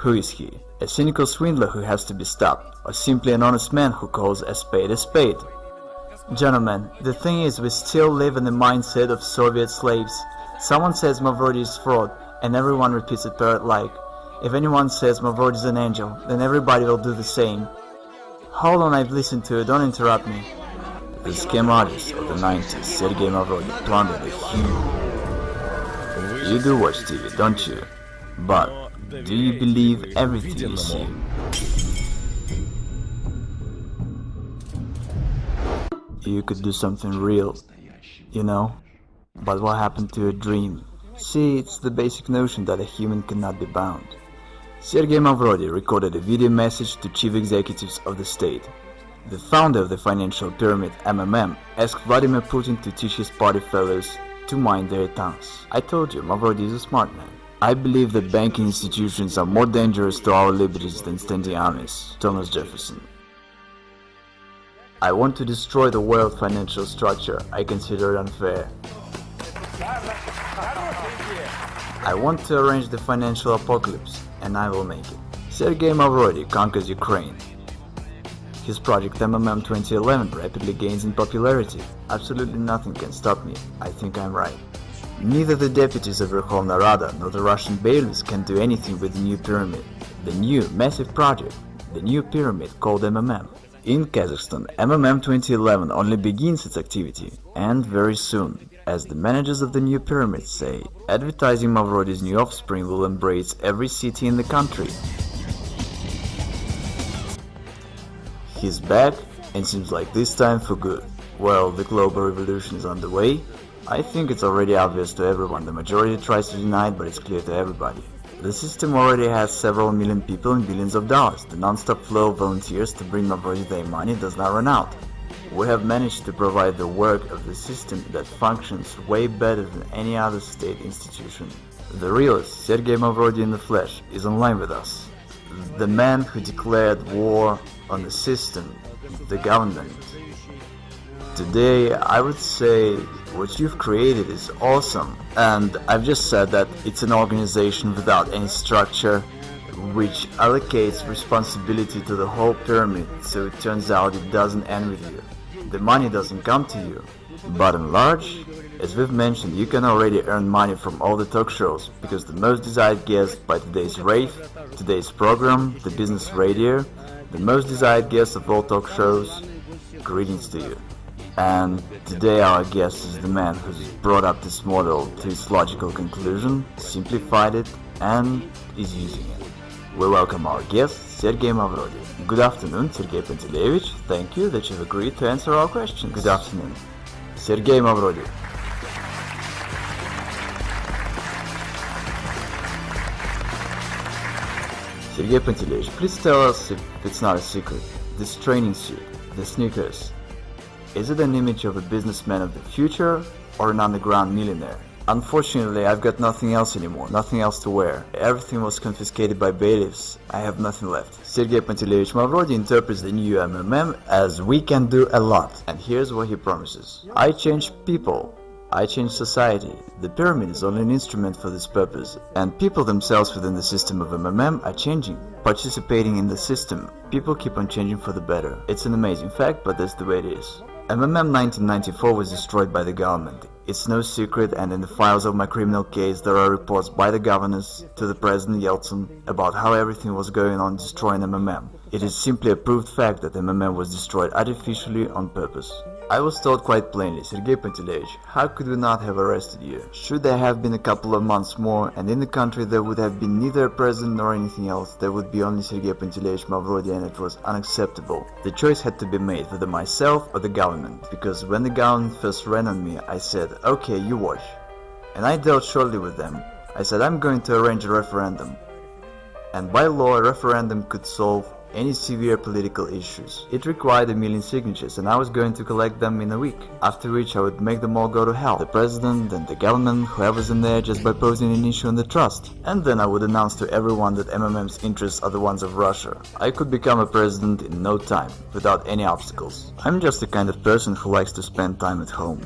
Who is he? A cynical swindler who has to be stopped, or simply an honest man who calls a spade a spade? Gentlemen, the thing is, we still live in the mindset of Soviet slaves. Someone says Mavrodi is fraud, and everyone repeats it parrot-like. If anyone says Mavrodi is an angel, then everybody will do the same. Hold on, I've listened to it, don't interrupt me. The scam artist of the 90s, Sergey Mavrodi, plundered a huge... You do watch TV, don't you? But do you believe everything you see? You could do something real, you know? But what happened to your dream? See, it's the basic notion that a human cannot be bound. Sergey Mavrodi recorded a video message to chief executives of the state. The founder of the financial pyramid, MMM, asked Vladimir Putin to teach his party fellows to mind their tongues. I told you, Mavrodi is a smart man. I believe that banking institutions are more dangerous to our liberties than standing armies. Thomas Jefferson. I want to destroy the world financial structure. I consider it unfair. I want to arrange the financial apocalypse, and I will make it. Sergey Mavrodi conquers Ukraine. His project MMM 2011 rapidly gains in popularity. Absolutely nothing can stop me. I think I'm right. Neither the deputies of Verkhovna Rada nor the Russian bailiffs can do anything with the new pyramid. The new, massive project, the new pyramid called MMM. In Kazakhstan, MMM 2011 only begins its activity, and very soon, as the managers of the new pyramid say, advertising Mavrodi's new offspring will embrace every city in the country. He's back, and seems like this time for good. Well, the global revolution is underway. I think it's already obvious to everyone. The majority tries to deny it, but it's clear to everybody. The system already has several million people and billions of dollars. The non-stop flow of volunteers to bring Mavrodi their money does not run out. We have managed to provide the work of the system that functions way better than any other state institution. The realist, Sergey Mavrodi in the flesh, is online with us. The man who declared war on the system, the government. Today, I would say what you've created is awesome, and I've just said that it's an organization without any structure, which allocates responsibility to the whole pyramid, so it turns out it doesn't end with you. The money doesn't come to you. But in large, as we've mentioned, you can already earn money from all the talk shows, because the most desired guest by today's rave, today's program, the business radio, the most desired guest of all talk shows, greetings to you. And today our guest is the man who's brought up this model to its logical conclusion, simplified it, and is using it. We welcome our guest, Sergey Mavrodi. Good afternoon, Sergey Pantelevich. Thank you that you've agreed to answer our questions. Good afternoon. Sergey Mavrodi. Sergey Pantelevich, please tell us, if it's not a secret, this training suit, the sneakers, is it an image of a businessman of the future or an underground millionaire? Unfortunately, I've got nothing else anymore, nothing else to wear. Everything was confiscated by bailiffs. I have nothing left. Sergey Pantelevich Mavrodi interprets the new MMM as we can do a lot. And here's what he promises. I change people. I change society. The pyramid is only an instrument for this purpose. And people themselves within the system of MMM are changing, participating in the system. People keep on changing for the better. It's an amazing fact, but that's the way it is. MMM 1994 was destroyed by the government. It's no secret, and in the files of my criminal case there are reports by the governors to the President Yeltsin about how everything was going on destroying MMM. It is simply a proved fact that MMM was destroyed artificially on purpose. I was told quite plainly, Sergey Pantelevich, how could we not have arrested you? Should there have been a couple of months more, and in the country there would have been neither a president nor anything else, there would be only Sergey Pantelevich Mavrodi, and it was unacceptable. The choice had to be made, whether myself or the government, because when the government first ran on me, I said, okay, you watch. And I dealt shortly with them. I said, I'm going to arrange a referendum. And by law, a referendum could solve any severe political issues. It required 1 million signatures, and I was going to collect them in a week, after which I would make them all go to hell. The president and the government, whoever's in there, just by posing an issue on the trust. And then I would announce to everyone that MMM's interests are the ones of Russia. I could become a president in no time, without any obstacles. I'm just the kind of person who likes to spend time at home.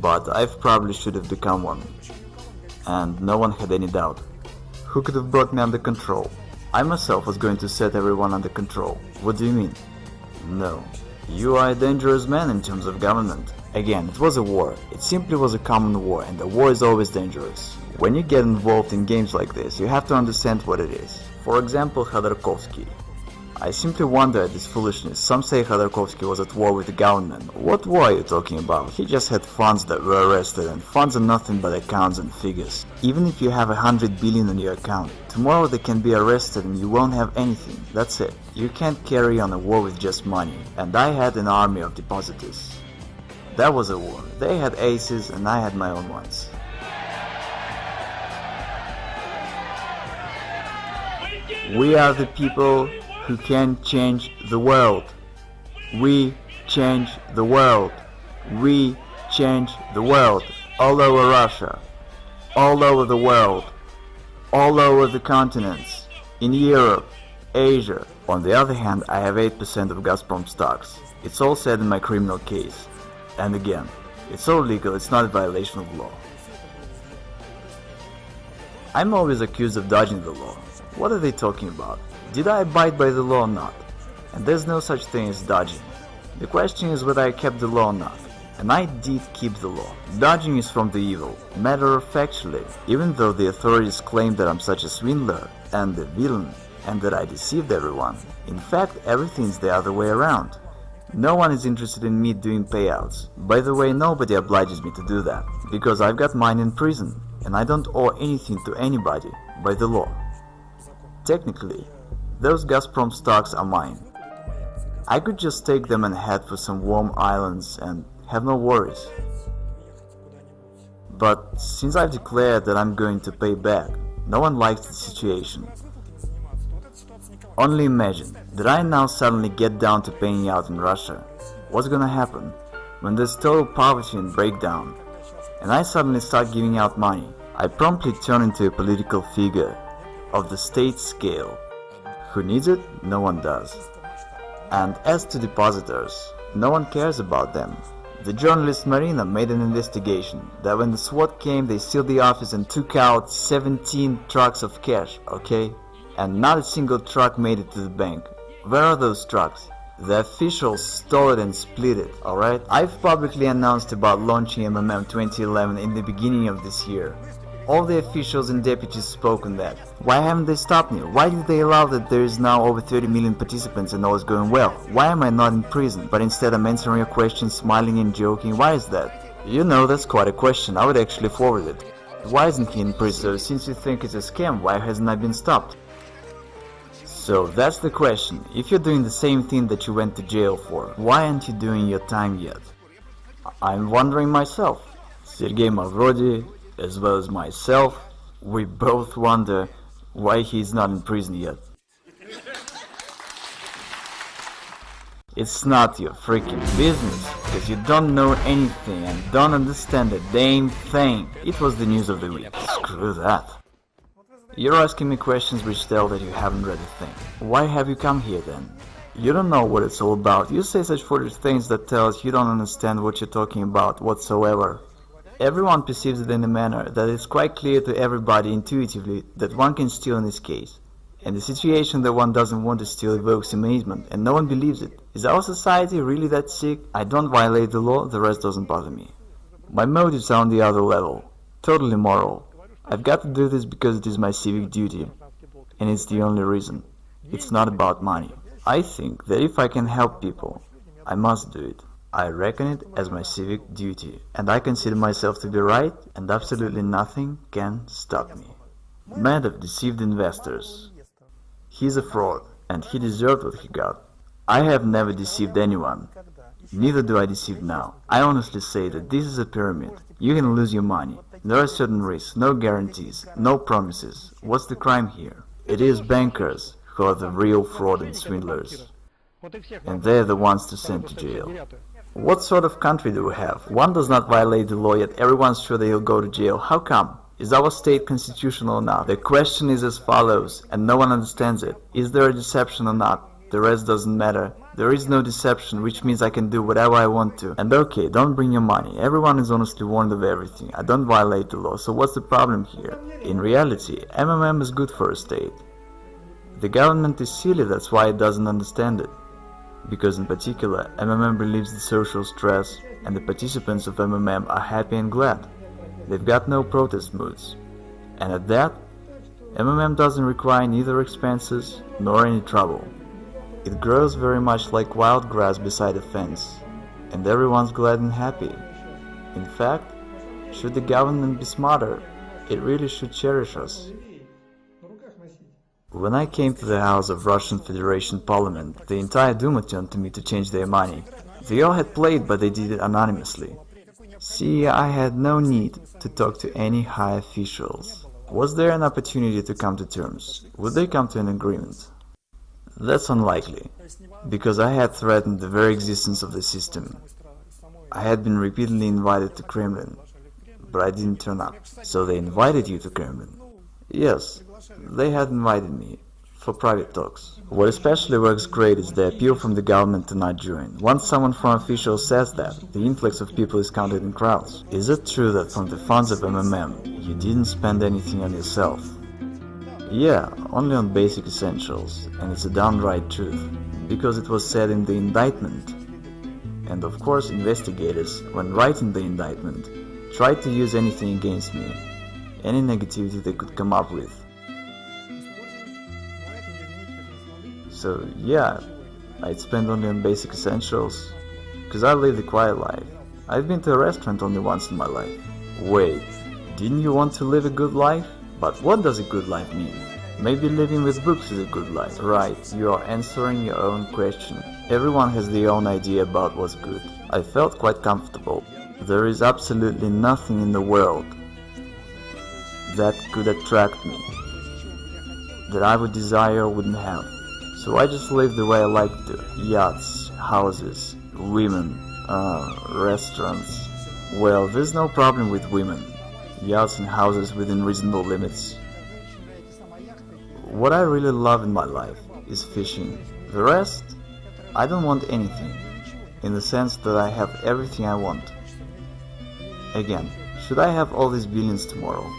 But I probably should have become one. And no one had any doubt. Who could have brought me under control? I myself was going to set everyone under control. What do you mean? No. You are a dangerous man in terms of government. Again, it was a war. It simply was a common war, and the war is always dangerous. When you get involved in games like this, you have to understand what it is. For example, Khodorkovsky. I simply wonder at this foolishness. Some say Khodorkovsky was at war with the government. What war are you talking about? He just had funds that were arrested, and funds are nothing but accounts and figures. Even if you have 100 billion on your account, tomorrow they can be arrested and you won't have anything. That's it. You can't carry on a war with just money. And I had an army of depositors. That was a war. They had aces and I had my own ones. We are the people who can change the world. We change the world. We change the world. All over Russia. All over the world. All over the continents. In Europe. Asia. On the other hand, I have 8% of Gazprom stocks. It's all said in my criminal case. And again, it's all legal, it's not a violation of law. I'm always accused of dodging the law. What are they talking about? Did I abide by the law or not? And there's no such thing as dodging. The question is whether I kept the law or not. And I did keep the law. Dodging is from the evil. Matter of factually, even though the authorities claim that I'm such a swindler and a villain and that I deceived everyone, in fact everything's the other way around. No one is interested in me doing payouts. By the way, nobody obliges me to do that, because I've got mine in prison, and I don't owe anything to anybody by the law. Technically, those Gazprom stocks are mine. I could just take them and head for some warm islands and have no worries. But since I've declared that I'm going to pay back, no one likes the situation. Only imagine that I now suddenly get down to paying out in Russia. What's gonna happen when there's total poverty and breakdown, and I suddenly start giving out money? I promptly turn into a political figure of the state scale. Who needs it? No one does. And as to depositors, no one cares about them. The journalist Marina made an investigation that when the SWAT came, they sealed the office and took out 17 trucks of cash, okay? And not a single truck made it to the bank. Where are those trucks? The officials stole it and split it, alright? I've publicly announced about launching MMM 2011 in the beginning of this year. All the officials and deputies spoke on that. Why haven't they stopped me? Why did they allow that there is now over 30 million participants and all is going well? Why am I not in prison, but instead I'm answering your questions, smiling and joking? Why is that? You know, that's quite a question. I would actually forward it. Why isn't he in prison? Since you think it's a scam, why hasn't I been stopped? So that's the question. If you're doing the same thing that you went to jail for, why aren't you doing your time yet? I'm wondering myself. Sergey Mavrodi, as well as myself, we both wonder why he's not in prison yet. It's not your freaking business, because you don't know anything and don't understand a damn thing. It was the news of the week. Screw that. You're asking me questions which tell that you haven't read a thing. Why have you come here then? You don't know what it's all about. You say such foolish things that tells you don't understand what you're talking about whatsoever. Everyone perceives it in a manner that it's quite clear to everybody intuitively that one can steal in this case. And the situation that one doesn't want to steal evokes amazement, and no one believes it. Is our society really that sick? I don't violate the law, the rest doesn't bother me. My motives are on the other level. Totally moral. I've got to do this because it is my civic duty. And it's the only reason. It's not about money. I think that if I can help people, I must do it. I reckon it as my civic duty, and I consider myself to be right, and absolutely nothing can stop me. Madoff deceived investors. He's a fraud, and he deserved what he got. I have never deceived anyone. Neither do I deceive now. I honestly say that this is a pyramid. You can lose your money. There are certain risks, no guarantees, no promises. What's the crime here? It is bankers who are the real fraud and swindlers. And they're the ones to send to jail. What sort of country do we have? One does not violate the law, yet everyone's sure that he'll go to jail. How come? Is our state constitutional or not? The question is as follows, and no one understands it. Is there a deception or not? The rest doesn't matter. There is no deception, which means I can do whatever I want to. And okay, don't bring your money. Everyone is honestly warned of everything. I don't violate the law, so what's the problem here? In reality, MMM is good for a state. The government is silly, that's why it doesn't understand it. Because in particular, MMM relieves the social stress, and the participants of MMM are happy and glad. They've got no protest moods. And at that, MMM doesn't require neither expenses nor any trouble. It grows very much like wild grass beside a fence, and everyone's glad and happy. In fact, should the government be smarter, it really should cherish us. When I came to the house of Russian Federation Parliament, the entire Duma turned to me to change their money. They all had played, but they did it anonymously. See, I had no need to talk to any high officials. Was there an opportunity to come to terms? Would they come to an agreement? That's unlikely, because I had threatened the very existence of the system. I had been repeatedly invited to Kremlin, but I didn't turn up. So they invited you to Kremlin? Yes, they had invited me, for private talks. What especially works great is the appeal from the government to not join. Once someone from officials says that, the influx of people is counted in crowds. Is it true that from the funds of MMM, you didn't spend anything on yourself? Yeah, only on basic essentials, and it's a downright truth, because it was said in the indictment. And of course investigators, when writing the indictment, tried to use anything against me, any negativity they could come up with. So yeah, I'd spend only on basic essentials, because I live a quiet life. I've been to a restaurant only once in my life. Wait, didn't you want to live a good life? But what does a good life mean? Maybe living with books is a good life. Right, you are answering your own question. Everyone has their own idea about what's good. I felt quite comfortable. There is absolutely nothing in the world that could attract me, that I would desire or wouldn't have. So I just live the way I like to. Yachts, houses, women, restaurants. Well, there's no problem with women, yachts and houses within reasonable limits. What I really love in my life is fishing. The rest, I don't want anything, in the sense that I have everything I want. Again, should I have all these billions tomorrow,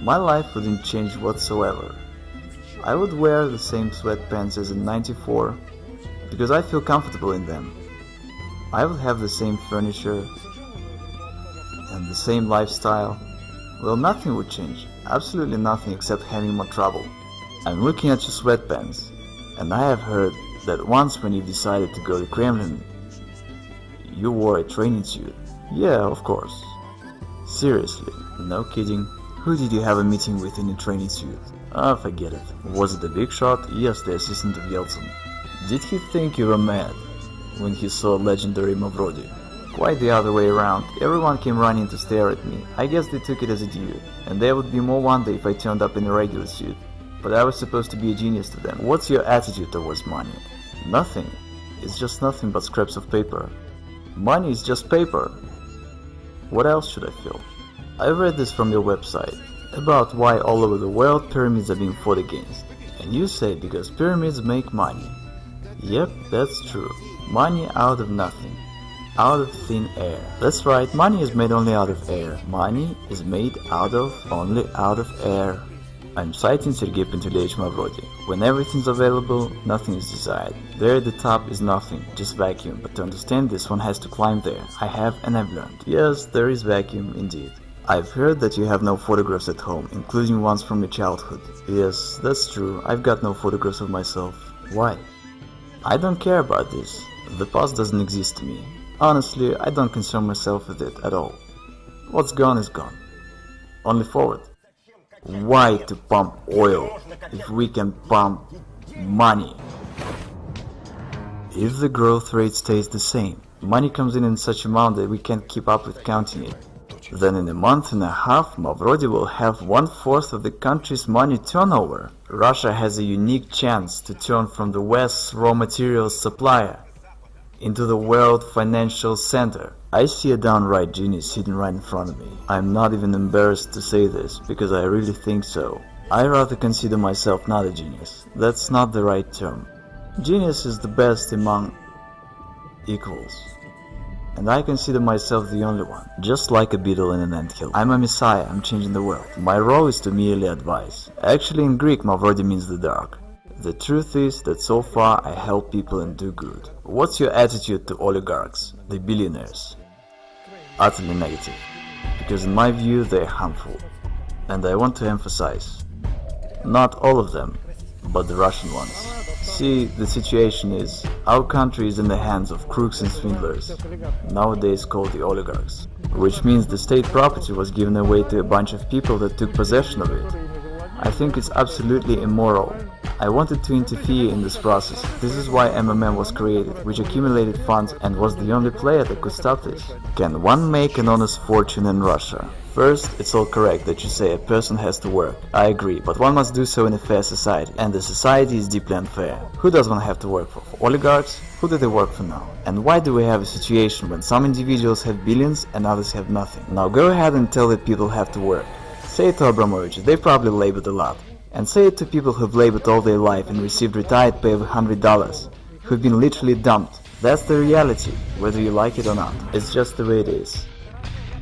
my life wouldn't change whatsoever. I would wear the same sweatpants as in '94 because I feel comfortable in them. I would have the same furniture and the same lifestyle. Well, nothing would change, absolutely nothing except having more trouble. I'm looking at your sweatpants, and I have heard that once when you decided to go to Kremlin, you wore a training suit. Yeah, of course. Seriously, no kidding. Who did you have a meeting with in a training suit? Ah, forget it. Was it a big shot? Yes, the assistant of Yeltsin. Did he think you were mad when he saw legendary Mavrodi? Quite the other way around. Everyone came running to stare at me. I guess they took it as a due, and there would be more wonder if I turned up in a regular suit. But I was supposed to be a genius to them. What's your attitude towards money? Nothing. It's just nothing but scraps of paper. Money is just paper. What else should I feel? I read this from your website, about why all over the world pyramids are being fought against. And you say because pyramids make money. Yep, that's true. Money out of nothing. Out of thin air. That's right, money is made only out of air. Money is made only out of air. I'm citing Sergey Mavrodi. When everything's available, nothing is desired. There at the top is nothing, just vacuum. But to understand this, one has to climb there. I have and I've learned. Yes, there is vacuum indeed. I've heard that you have no photographs at home, including ones from your childhood. Yes, that's true. I've got no photographs of myself. Why? I don't care about this. The past doesn't exist to me. Honestly, I don't concern myself with it at all. What's gone is gone. Only forward. Why to pump oil if we can pump money? If the growth rate stays the same, money comes in such amount that we can't keep up with counting it. Then in a month and a half, Mavrodi will have 1/4 of the country's money turnover. Russia has a unique chance to turn from the West's raw materials supplier into the world financial center. I see a downright genius sitting right in front of me. I'm not even embarrassed to say this, because I really think so. I rather consider myself not a genius. That's not the right term. Genius is the best among equals. And I consider myself the only one, just like a beetle in an anthill. I'm a messiah, I'm changing the world. My role is to merely advise. Actually in Greek, Mavrodi means the dark. The truth is that so far I help people and do good. What's your attitude to oligarchs, the billionaires? Utterly negative, because in my view they are harmful. And I want to emphasize, not all of them, but the Russian ones. See, the situation is, our country is in the hands of crooks and swindlers, nowadays called the oligarchs, which means the state property was given away to a bunch of people that took possession of it. I think it's absolutely immoral. I wanted to interfere in this process. This is why MMM was created, which accumulated funds and was the only player that could stop this. Can one make an honest fortune in Russia? First, it's all correct that you say a person has to work. I agree, but one must do so in a fair society, and the society is deeply unfair. Who does one have to work for? For oligarchs? Who do they work for now? And why do we have a situation when some individuals have billions and others have nothing? Now go ahead and tell that people have to work. Say it to Abramovich, they probably labored a lot. And say it to people who've labored all their life and received retired pay of $100, who've been literally dumped. That's the reality, whether you like it or not. It's just the way it is.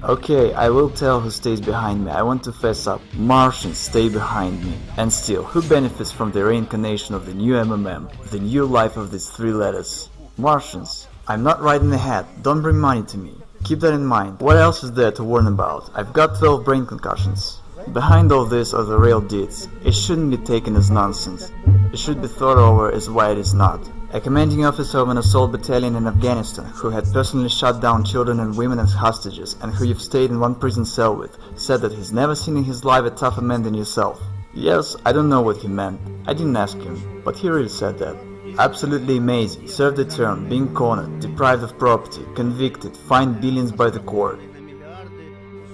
Okay, I will tell who stays behind me. I want to fess up. Martians stay behind me. And still, who benefits from the reincarnation of the new MMM, the new life of these three letters? Martians. I'm not riding ahead. Don't bring money to me. Keep that in mind. What else is there to warn about? I've got 12 brain concussions. Behind all this are the real deeds. It shouldn't be taken as nonsense. It should be thought over as why it is not. A commanding officer of an assault battalion in Afghanistan, who had personally shot down children and women as hostages, and who you've stayed in one prison cell with, said that he's never seen in his life a tougher man than yourself. Yes, I don't know what he meant. I didn't ask him, but he really said that. Absolutely amazing. Served a term, being cornered, deprived of property, convicted, fined billions by the court.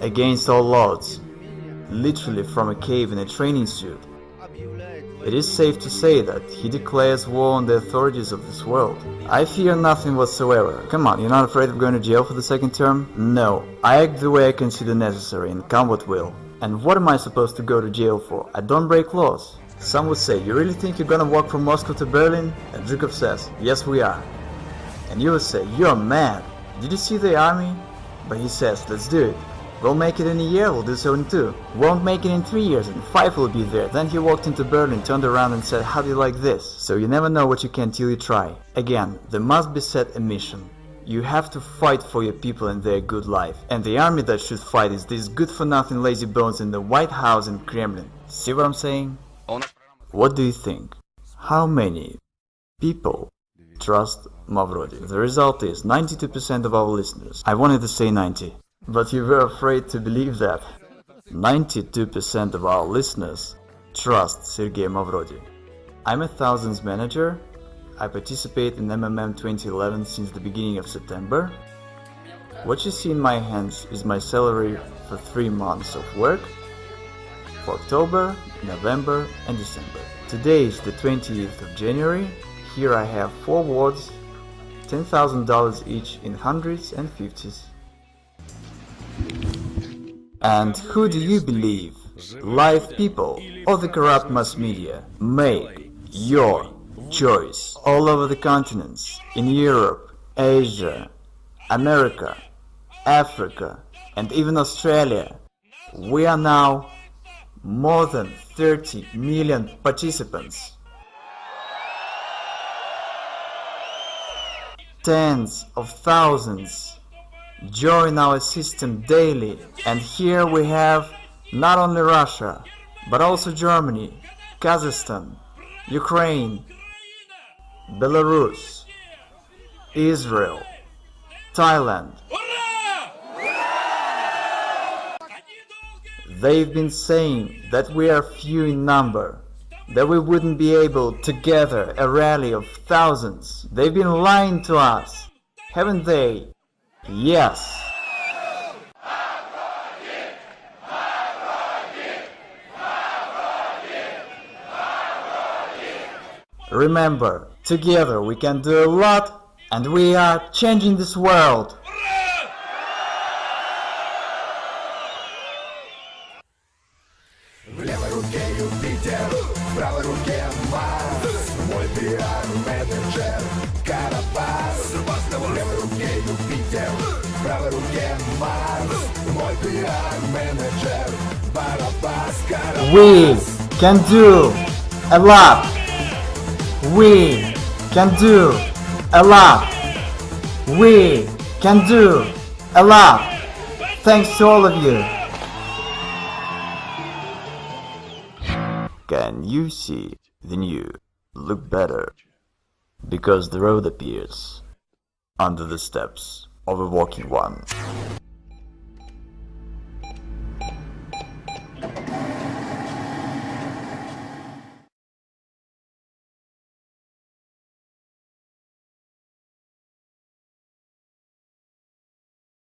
Against all odds. Literally from a cave in a training suit. It is safe to say that he declares war on the authorities of this world. I fear nothing whatsoever. Come on, you're not afraid of going to jail for the second term? No, I act the way I consider necessary and come what will. And what am I supposed to go to jail for? I don't break laws. Some would say, you really think you're gonna walk from Moscow to Berlin? And Zhukov says, yes we are. And you would say, you're mad. Did you see the army? But he says, let's do it. We'll make it in a year, we'll do so in 2. Won't make it in 3 years, and 5 will be there. Then he walked into Berlin, turned around and said, how do you like this? So you never know what you can till you try. Again, there must be set a mission. You have to fight for your people and their good life. And the army that should fight is these good-for-nothing lazy bones in the White House and Kremlin. See what I'm saying? What do you think? How many people trust Mavrodi? The result is 92% of our listeners. I wanted to say 90. But you were afraid to believe that. 92% of our listeners trust Sergey Mavrodi. I'm a thousands manager. I participate in MMM 2011 since the beginning of September. What you see in my hands is my salary for 3 months of work for October, November and December. Today is the 20th of January. Here I have 4 wards, $10,000 each in hundreds and fifties. And who do you believe? Live people or the corrupt mass media? Make your choice. All over the continents, in Europe, Asia, America, Africa, and even Australia, we are now more than 30 million participants. Tens of thousands join our system daily, and here we have not only Russia, but also Germany, Kazakhstan, Ukraine, Belarus, Israel, Thailand. They've been saying that we are few in number, that we wouldn't be able to gather a rally of thousands. They've been lying to us, haven't they? Yes. Remember, together we can do a lot, and we are changing this world. В левой руке Юпитер, в правой руке Марс. Мой пиар-менеджер Карапас. В левой руке Юпитер, правой руке Марс, мой пиар-менеджер, Барабас-Карабас. We can do a lot. We can do a lot. We can do a lot. Thanks to all of you. Can you see the new look better? Because the road appears under the steps of a walking one.